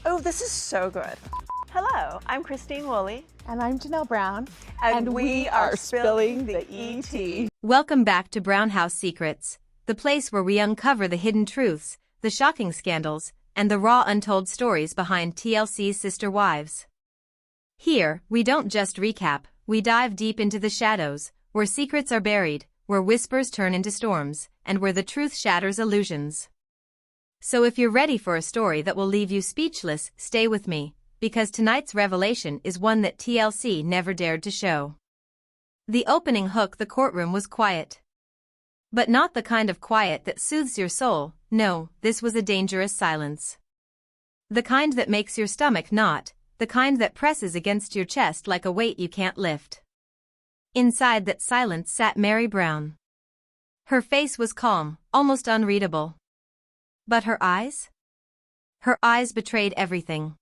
Oh, this is so good. Hello, I'm Christine Woolley. And I'm Janelle Brown. And we are spilling the ET. Welcome back to Brown House Secrets, the place where we uncover the hidden truths, the shocking scandals, and the raw untold stories behind TLC's sister wives. Here, we don't just recap, we dive deep into the shadows, where secrets are buried, where whispers turn into storms, and where the truth shatters illusions. So if you're ready for a story that will leave you speechless, stay with me, because tonight's revelation is one that TLC never dared to show. The opening hook, the courtroom was quiet. But not the kind of quiet that soothes your soul, no, this was a dangerous silence. The kind that makes your stomach knot, the kind that presses against your chest like a weight you can't lift. Inside that silence sat Meri Brown. Her face was calm, almost unreadable. But her eyes? Her eyes betrayed everything.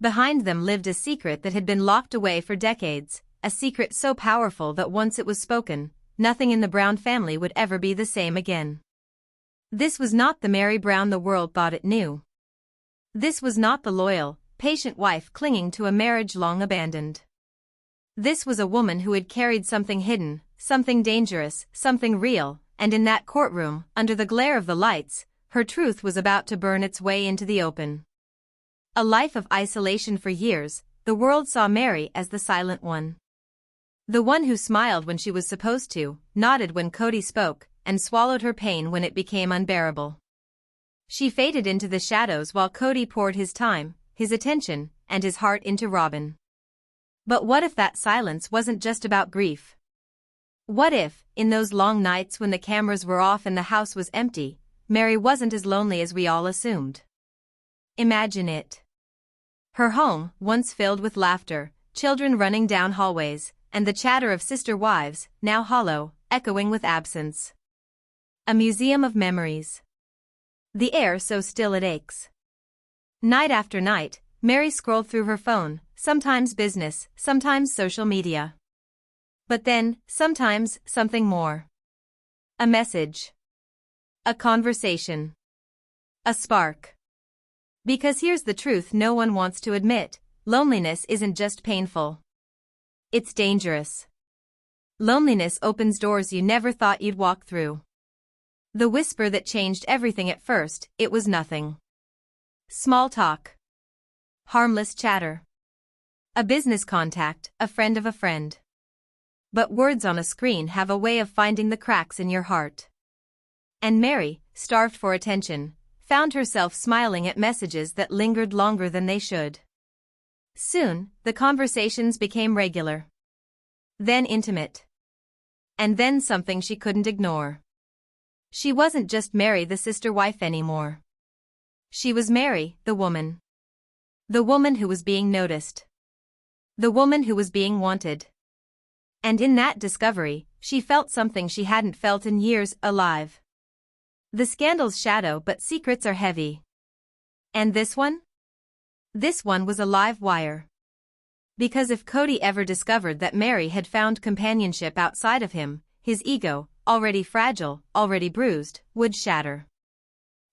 Behind them lived a secret that had been locked away for decades, a secret so powerful that once it was spoken, nothing in the Brown family would ever be the same again. This was not the Meri Brown the world thought it knew. This was not the loyal, patient wife clinging to a marriage long abandoned. This was a woman who had carried something hidden, something dangerous, something real, and in that courtroom, under the glare of the lights, her truth was about to burn its way into the open. A life of isolation for years, the world saw Meri as the silent one. The one who smiled when she was supposed to, nodded when Kody spoke, and swallowed her pain when it became unbearable. She faded into the shadows while Kody poured his time, his attention, and his heart into Robin. But what if that silence wasn't just about grief? What if, in those long nights when the cameras were off and the house was empty, Meri wasn't as lonely as we all assumed? Imagine it. Her home, once filled with laughter, children running down hallways, and the chatter of sister wives, now hollow, echoing with absence. A museum of memories. The air so still it aches. Night after night, Meri scrolled through her phone, sometimes business, sometimes social media. But then, sometimes, something more. A message. A conversation. A spark. Because here's the truth no one wants to admit, loneliness isn't just painful. It's dangerous. Loneliness opens doors you never thought you'd walk through. The whisper that changed everything at first, it was nothing. Small talk. Harmless chatter. A business contact, a friend of a friend. But words on a screen have a way of finding the cracks in your heart. And Meri, starved for attention, found herself smiling at messages that lingered longer than they should. Soon, the conversations became regular. Then intimate. And then something she couldn't ignore. She wasn't just Meri the sister wife anymore. She was Meri, the woman. The woman who was being noticed. The woman who was being wanted. And in that discovery, she felt something she hadn't felt in years, alive. The scandal's shadow, but secrets are heavy. And this one? This one was a live wire. Because if Kody ever discovered that Meri had found companionship outside of him, his ego, already fragile, already bruised, would shatter.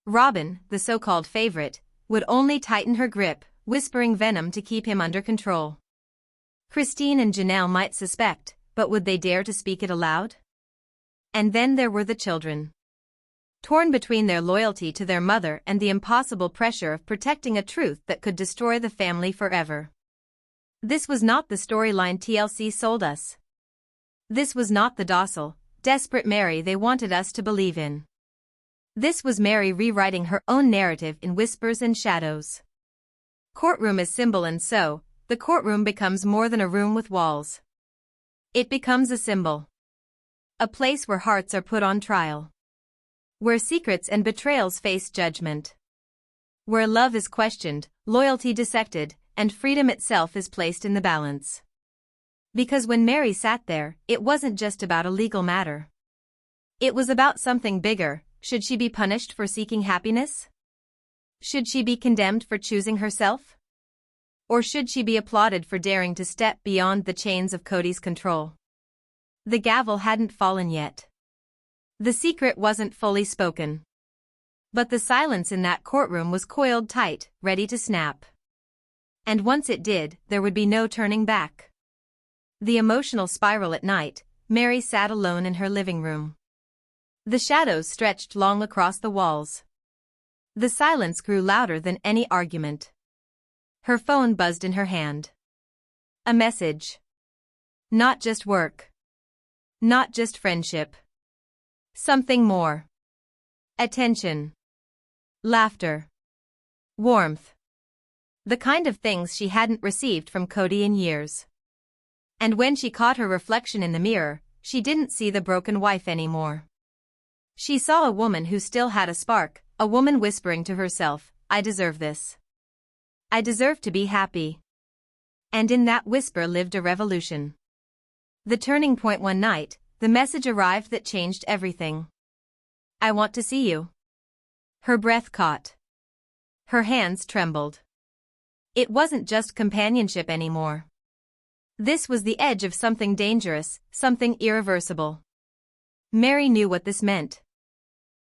Robin, the so-called favorite, would only tighten her grip, whispering venom to keep him under control. Christine and Janelle might suspect, but would they dare to speak it aloud? And then there were the children. Torn between their loyalty to their mother and the impossible pressure of protecting a truth that could destroy the family forever. This was not the storyline TLC sold us. This was not the docile, desperate Meri they wanted us to believe in. This was Meri rewriting her own narrative in whispers and shadows. Courtroom is symbol, and so, the courtroom becomes more than a room with walls. It becomes a symbol. A place where hearts are put on trial. Where secrets and betrayals face judgment. Where love is questioned, loyalty dissected, and freedom itself is placed in the balance. Because when Meri sat there, it wasn't just about a legal matter. It was about something bigger. Should she be punished for seeking happiness? Should she be condemned for choosing herself? Or should she be applauded for daring to step beyond the chains of Kody's control? The gavel hadn't fallen yet. The secret wasn't fully spoken. But the silence in that courtroom was coiled tight, ready to snap. And once it did, there would be no turning back. The emotional spiral at night, Meri sat alone in her living room. The shadows stretched long across the walls. The silence grew louder than any argument. Her phone buzzed in her hand. A message. Not just work. Not just friendship. Something more. Attention. Laughter. Warmth. The kind of things she hadn't received from Kody in years. And when she caught her reflection in the mirror, she didn't see the broken wife anymore. She saw a woman who still had a spark, a woman whispering to herself, "I deserve this. I deserve to be happy." And in that whisper lived a revolution. The turning point one night, the message arrived that changed everything. "I want to see you." Her breath caught. Her hands trembled. It wasn't just companionship anymore. This was the edge of something dangerous, something irreversible. Meri knew what this meant.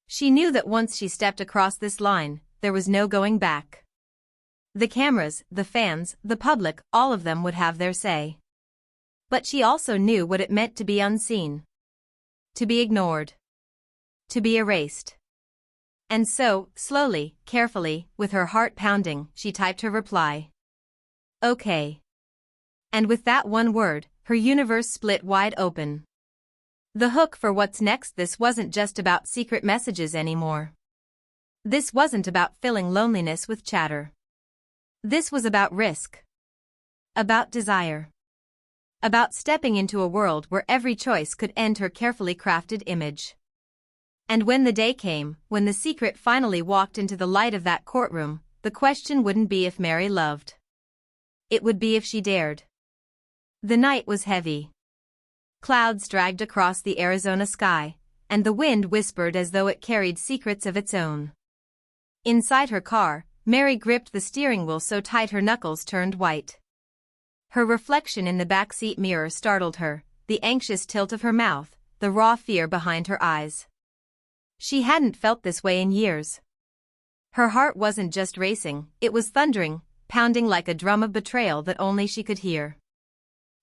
She knew that once she stepped across this line, there was no going back. The cameras, the fans, the public, all of them would have their say. But she also knew what it meant to be unseen. To be ignored. To be erased. And so, slowly, carefully, with her heart pounding, she typed her reply. "Okay." And with that one word, her universe split wide open. The hook for what's next. This wasn't just about secret messages anymore. This wasn't about filling loneliness with chatter. This was about risk. About desire. About stepping into a world where every choice could end her carefully crafted image. And when the day came, when the secret finally walked into the light of that courtroom, the question wouldn't be if Meri loved. It would be if she dared. The night was heavy. Clouds dragged across the Arizona sky, and the wind whispered as though it carried secrets of its own. Inside her car, Meri gripped the steering wheel so tight her knuckles turned white. Her reflection in the backseat mirror startled her, the anxious tilt of her mouth, the raw fear behind her eyes. She hadn't felt this way in years. Her heart wasn't just racing, it was thundering, pounding like a drum of betrayal that only she could hear.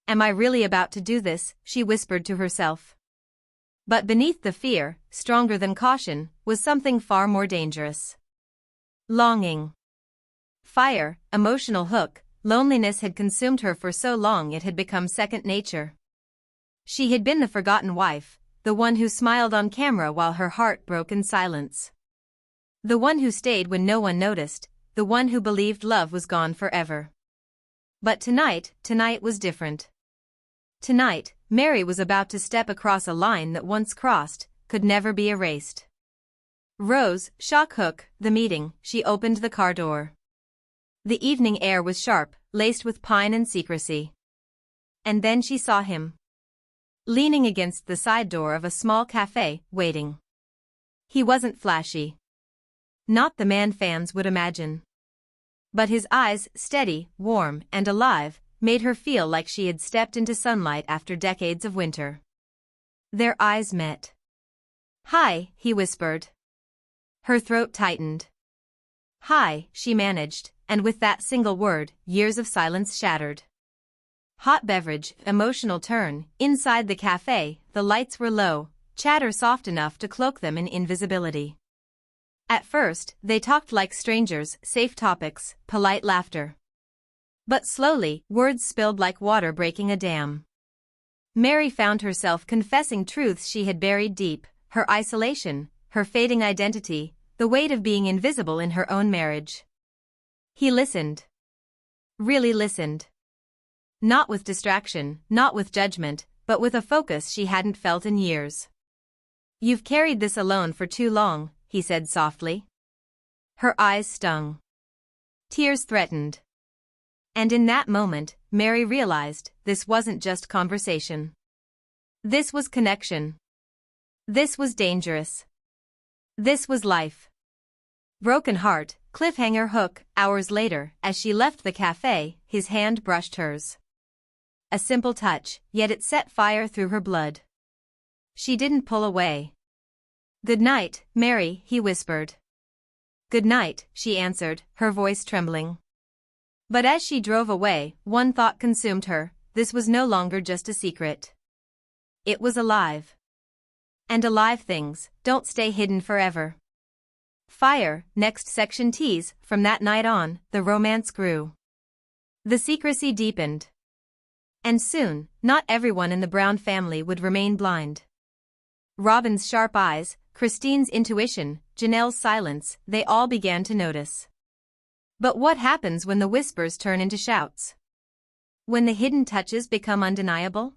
"Am I really about to do this?" she whispered to herself. But beneath the fear, stronger than caution, was something far more dangerous. Longing. Fire, emotional hook, loneliness had consumed her for so long it had become second nature. She had been the forgotten wife, the one who smiled on camera while her heart broke in silence. The one who stayed when no one noticed, the one who believed love was gone forever. But tonight was different. Tonight, Meri was about to step across a line that once crossed, could never be erased. Rose, shock hook, the meeting, she opened the car door. The evening air was sharp, laced with pine and secrecy. And then she saw him. Leaning against the side door of a small cafe, waiting. He wasn't flashy. Not the man fans would imagine. But his eyes, steady, warm, and alive, made her feel like she had stepped into sunlight after decades of winter. Their eyes met. "Hi," he whispered. Her throat tightened. "Hi," she managed, and with that single word, years of silence shattered. Hot beverage, emotional turn, inside the cafe, the lights were low, chatter soft enough to cloak them in invisibility. At first, they talked like strangers, safe topics, polite laughter. But slowly, words spilled like water breaking a dam. Meri found herself confessing truths she had buried deep, her isolation, her fading identity, the weight of being invisible in her own marriage. He listened. Really listened. Not with distraction, not with judgment, but with a focus she hadn't felt in years. "You've carried this alone for too long," he said softly. Her eyes stung. Tears threatened. And in that moment, Meri realized this wasn't just conversation. This was connection. This was dangerous. This was life. Broken heart, cliffhanger hook. Hours later, as she left the cafe, his hand brushed hers. A simple touch, yet it set fire through her blood. She didn't pull away. "Good night, Meri," he whispered. "Good night," she answered, her voice trembling. But as she drove away, one thought consumed her: this was no longer just a secret. It was alive. And alive things don't stay hidden forever. Fire, next section tease. From that night on, the romance grew. The secrecy deepened. And soon, not everyone in the Brown family would remain blind. Robin's sharp eyes, Christine's intuition, Janelle's silence, they all began to notice. But what happens when the whispers turn into shouts? When the hidden touches become undeniable?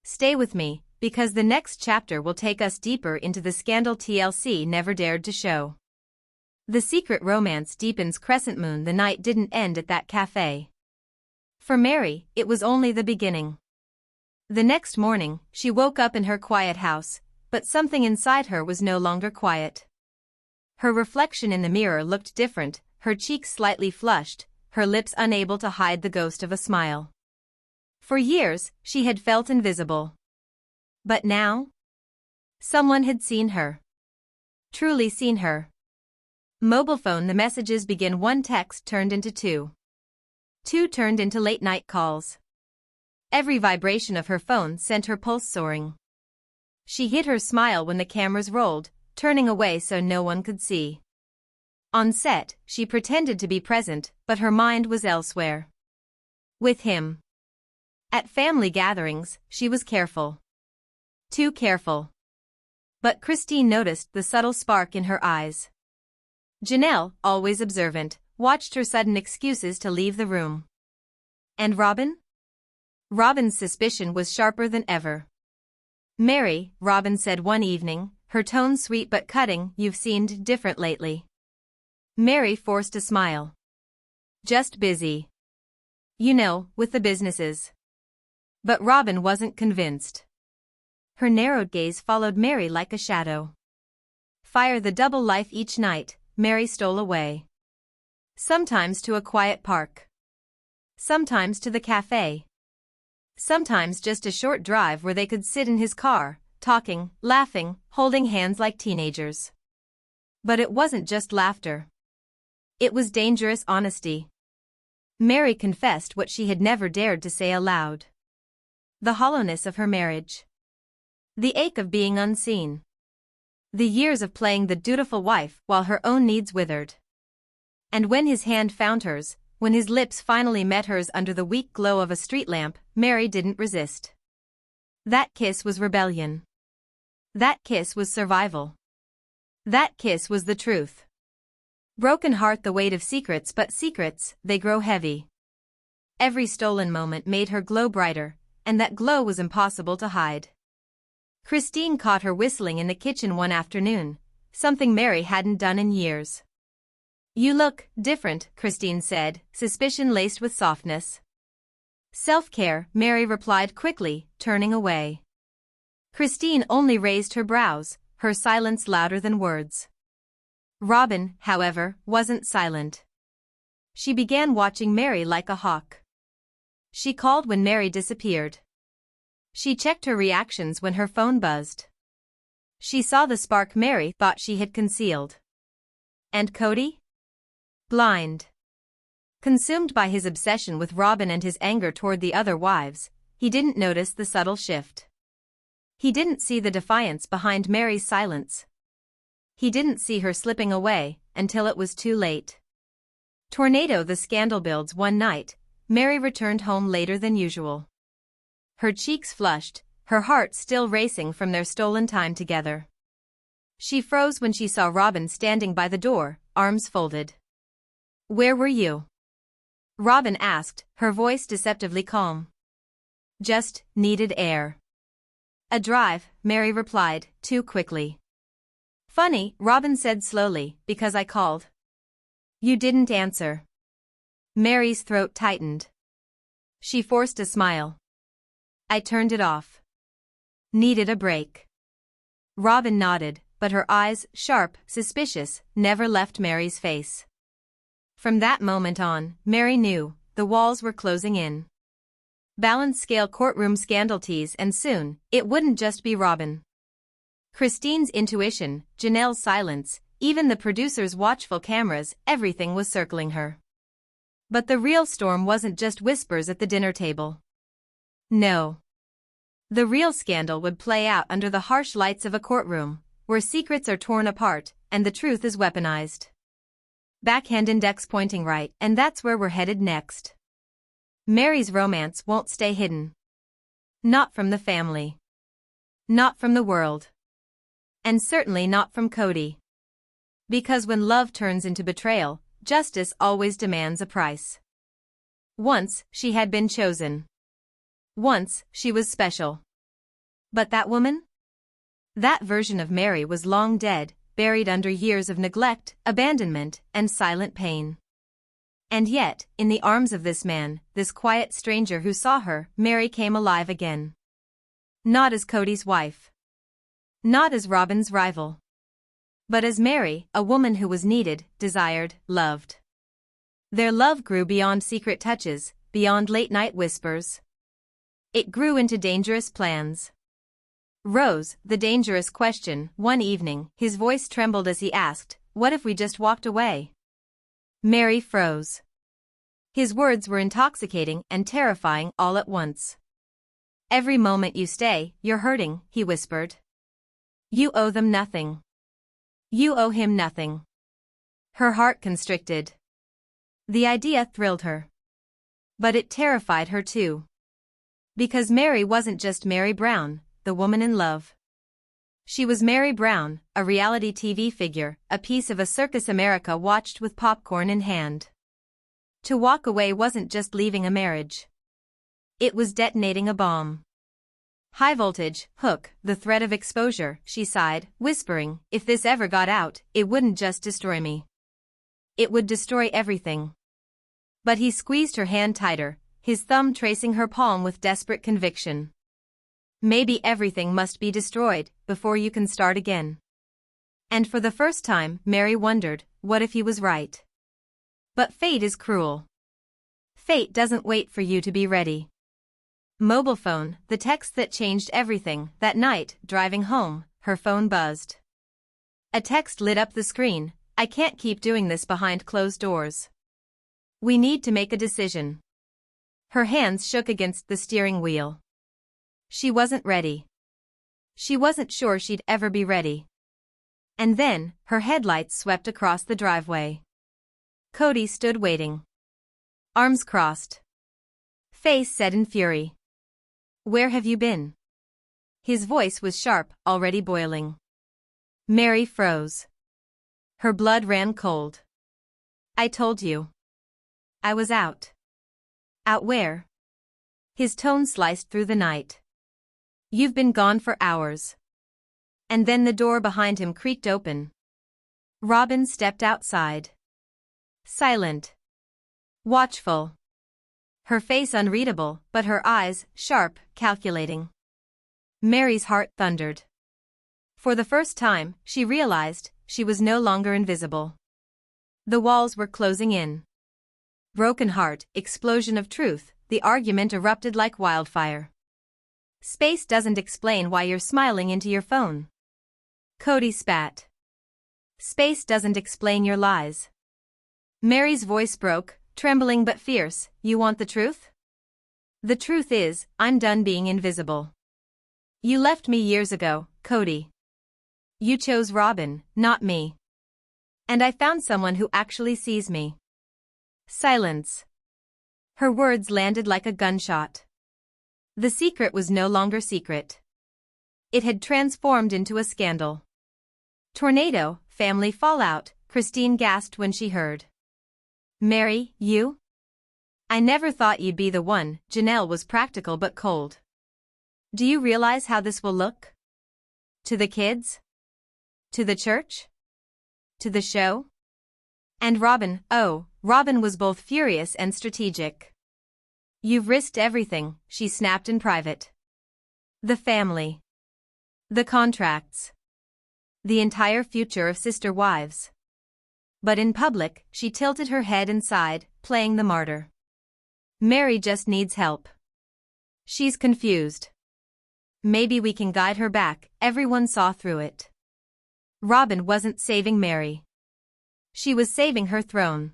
Stay with me, because the next chapter will take us deeper into the scandal TLC never dared to show. The secret romance deepens. Crescent Moon. The night didn't end at that cafe. For Meri, it was only the beginning. The next morning, she woke up in her quiet house, but something inside her was no longer quiet. Her reflection in the mirror looked different, her cheeks slightly flushed, her lips unable to hide the ghost of a smile. For years, she had felt invisible. But now? Someone had seen her. Truly seen her. Mobile phone. The messages begin. One text turned into two. Two turned into late-night calls. Every vibration of her phone sent her pulse soaring. She hid her smile when the cameras rolled, turning away so no one could see. On set, she pretended to be present, but her mind was elsewhere. With him. At family gatherings, she was careful. Too careful. But Christine noticed the subtle spark in her eyes. Janelle, always observant, watched her sudden excuses to leave the room. And Robin? Robin's suspicion was sharper than ever. "Meri," Robin said one evening, her tone sweet but cutting, "you've seemed different lately." Meri forced a smile. "Just busy. You know, with the businesses." But Robin wasn't convinced. Her narrowed gaze followed Meri like a shadow. Fire. The double life. Each night, Meri stole away. Sometimes to a quiet park. Sometimes to the cafe. Sometimes just a short drive where they could sit in his car, talking, laughing, holding hands like teenagers. But it wasn't just laughter. It was dangerous honesty. Meri confessed what she had never dared to say aloud. The hollowness of her marriage. The ache of being unseen. The years of playing the dutiful wife while her own needs withered. And when his hand found hers, when his lips finally met hers under the weak glow of a street lamp, Meri didn't resist. That kiss was rebellion. That kiss was survival. That kiss was the truth. Broken heart. The weight of secrets. But secrets, they grow heavy. Every stolen moment made her glow brighter, and that glow was impossible to hide. Christine caught her whistling in the kitchen one afternoon, something Meri hadn't done in years. "You look different," Christine said, suspicion laced with softness. "Self-care," Meri replied quickly, turning away. Christine only raised her brows, her silence louder than words. Robin, however, wasn't silent. She began watching Meri like a hawk. She called when Meri disappeared. She checked her reactions when her phone buzzed. She saw the spark Meri thought she had concealed. And Kody? Blind. Consumed by his obsession with Robin and his anger toward the other wives, he didn't notice the subtle shift. He didn't see the defiance behind Meri's silence. He didn't see her slipping away, until it was too late. Tornado. The scandal builds. One night, Meri returned home later than usual. Her cheeks flushed, her heart still racing from their stolen time together. She froze when she saw Robin standing by the door, arms folded. "Where were you?" Robin asked, her voice deceptively calm. "Just needed air." "A drive," Meri replied, too quickly. "Funny," Robin said slowly, "because I called. You didn't answer." Meri's throat tightened. She forced a smile. "I turned it off. Needed a break." Robin nodded, but her eyes, sharp, suspicious, never left Meri's face. From that moment on, Meri knew, the walls were closing in. Balance scale. Courtroom scandal tease. And soon, it wouldn't just be Robin. Christine's intuition, Janelle's silence, even the producer's watchful cameras, everything was circling her. But the real storm wasn't just whispers at the dinner table. No. The real scandal would play out under the harsh lights of a courtroom, where secrets are torn apart, and the truth is weaponized. Backhand index pointing right, and that's where we're headed next. Meri's romance won't stay hidden. Not from the family. Not from the world. And certainly not from Kody. Because when love turns into betrayal, justice always demands a price. Once, she had been chosen. Once, she was special. But that woman? That version of Meri was long dead, buried under years of neglect, abandonment, and silent pain. And yet, in the arms of this man, this quiet stranger who saw her, Meri came alive again. Not as Kody's wife. Not as Robin's rival. But as Meri, a woman who was needed, desired, loved. Their love grew beyond secret touches, beyond late-night whispers. It grew into dangerous plans. Rose, the dangerous question, one evening, his voice trembled as he asked, "What if we just walked away?" Meri froze. His words were intoxicating and terrifying all at once. "Every moment you stay, you're hurting," he whispered. "You owe them nothing. You owe him nothing." Her heart constricted. The idea thrilled her. But it terrified her too. Because Meri wasn't just Meri Brown, the woman in love. She was Meri Brown, a reality TV figure, a piece of a circus America watched with popcorn in hand. To walk away wasn't just leaving a marriage. It was detonating a bomb. "High voltage, hook, the threat of exposure," she sighed, whispering, "if this ever got out, it wouldn't just destroy me. It would destroy everything." But he squeezed her hand tighter, his thumb tracing her palm with desperate conviction. "Maybe everything must be destroyed, before you can start again." And for the first time, Meri wondered, what if he was right? But fate is cruel. Fate doesn't wait for you to be ready. Mobile phone, the text that changed everything. That night, driving home, her phone buzzed. A text lit up the screen. "I can't keep doing this behind closed doors. We need to make a decision." Her hands shook against the steering wheel. She wasn't ready. She wasn't sure she'd ever be ready. And then, her headlights swept across the driveway. Kody stood waiting. Arms crossed. Face set in fury. "Where have you been?" His voice was sharp, already boiling. Meri froze. Her blood ran cold. "I told you. I was out." "Out where?" His tone sliced through the night. "You've been gone for hours." And then the door behind him creaked open. Robin stepped outside. Silent. Watchful. Her face unreadable, but her eyes, sharp, calculating. Meri's heart thundered. For the first time, she realized, she was no longer invisible. The walls were closing in. Broken heart, explosion of truth, the argument erupted like wildfire. "Space doesn't explain why you're smiling into your phone." Kody spat. "Space doesn't explain your lies." Meri's voice broke, trembling but fierce. "You want the truth?" "The truth is, I'm done being invisible. You left me years ago, Kody. You chose Robin, not me. And I found someone who actually sees me." Silence. Her words landed like a gunshot. The secret was no longer secret. It had transformed into a scandal. "Tornado, family fallout," Christine gasped when she heard. "Meri, you? I never thought you'd be the one." Janelle was practical but cold. "Do you realize how this will look? To the kids? To the church? To the show?" And Robin, oh, Robin was both furious and strategic. "You've risked everything," she snapped in private. "The family. The contracts. The entire future of sister wives." But in public, she tilted her head and sighed, playing the martyr. "Meri just needs help. She's confused. Maybe we can guide her back." Everyone saw through it. Robin wasn't saving Meri. She was saving her throne.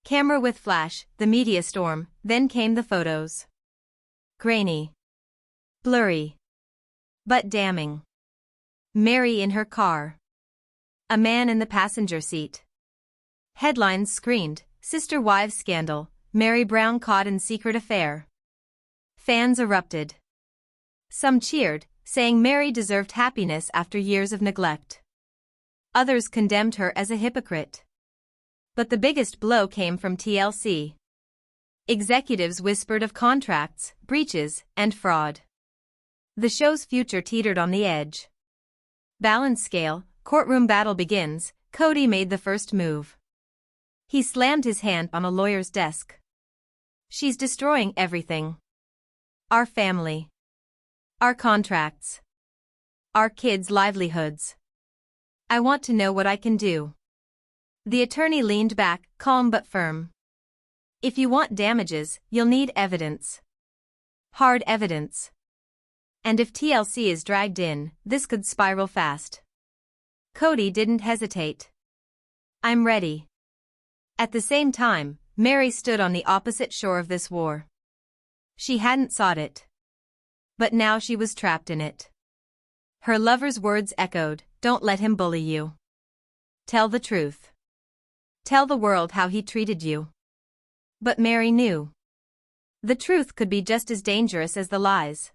Camera with flash, the media storm, then came the photos. Grainy. Blurry. But damning. Meri in her car. A man in the passenger seat. Headlines screamed, Sister Wives Scandal, Kody Brown caught in secret affair. Fans erupted. Some cheered, saying Meri deserved happiness after years of neglect. Others condemned her as a hypocrite. But the biggest blow came from TLC. Executives whispered of contracts, breaches, and fraud. The show's future teetered on the edge. Balance scale, courtroom battle begins. Kody made the first move. He slammed his hand on a lawyer's desk. She's destroying everything. Our family. Our contracts. Our kids' livelihoods. I want to know what I can do. The attorney leaned back, calm but firm. If you want damages, you'll need evidence. Hard evidence. And if TLC is dragged in, this could spiral fast. Kody didn't hesitate. I'm ready. At the same time, Meri stood on the opposite shore of this war. She hadn't sought it. But now she was trapped in it. Her lover's words echoed, don't let him bully you. Tell the truth. Tell the world how he treated you. But Meri knew. The truth could be just as dangerous as the lies.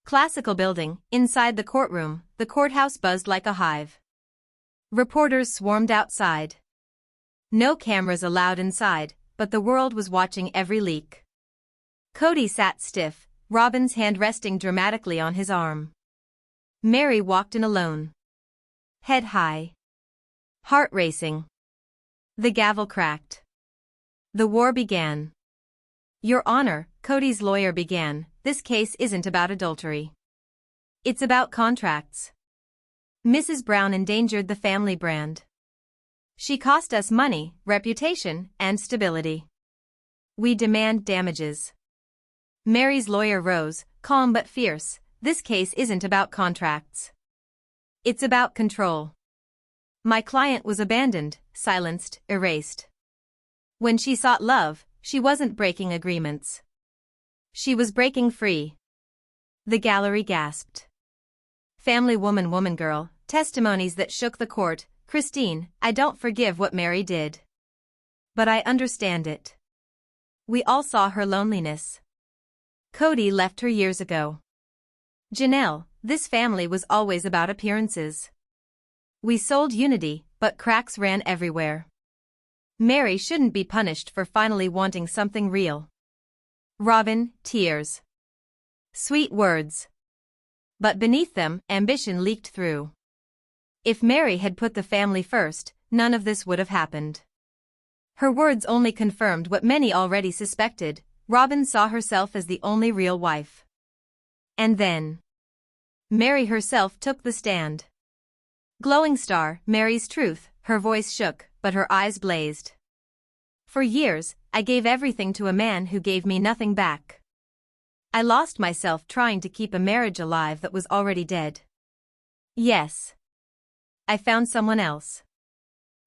Classical building, inside the courtroom, the courthouse buzzed like a hive. Reporters swarmed outside. No cameras allowed inside, but the world was watching every leak. Kody sat stiff, Robin's hand resting dramatically on his arm. Meri walked in alone. Head high. Heart racing. The gavel cracked. The war began. Your Honor, Kody's lawyer began, this case isn't about adultery. It's about contracts. Mrs. Brown endangered the family brand. She cost us money, reputation, and stability. We demand damages. Meri's lawyer rose, calm but fierce, this case isn't about contracts. It's about control. My client was abandoned, silenced, erased. When she sought love, she wasn't breaking agreements. She was breaking free. The gallery gasped. Family woman girl, testimonies that shook the court. Christine, I don't forgive what Meri did. But I understand it. We all saw her loneliness. Kody left her years ago. Janelle, this family was always about appearances. We sold unity, but cracks ran everywhere. Meri shouldn't be punished for finally wanting something real. Robin, tears. Sweet words. But beneath them, ambition leaked through. If Meri had put the family first, none of this would have happened. Her words only confirmed what many already suspected. Robin saw herself as the only real wife. And then Meri herself took the stand. Glowing star, Meri's truth, her voice shook, but her eyes blazed. For years, I gave everything to a man who gave me nothing back. I lost myself trying to keep a marriage alive that was already dead. Yes. I found someone else.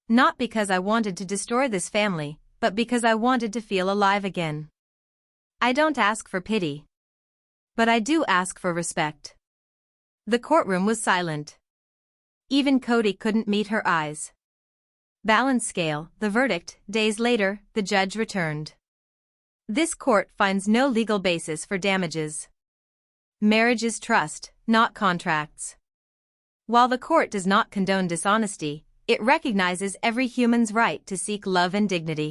Not because I wanted to destroy this family, but because I wanted to feel alive again. I don't ask for pity. But I do ask for respect. The courtroom was silent. Even Kody couldn't meet her eyes. Balance scale, the verdict, days later, the judge returned. This court finds no legal basis for damages. Marriage is trust, not contracts. While the court does not condone dishonesty, it recognizes every human's right to seek love and dignity.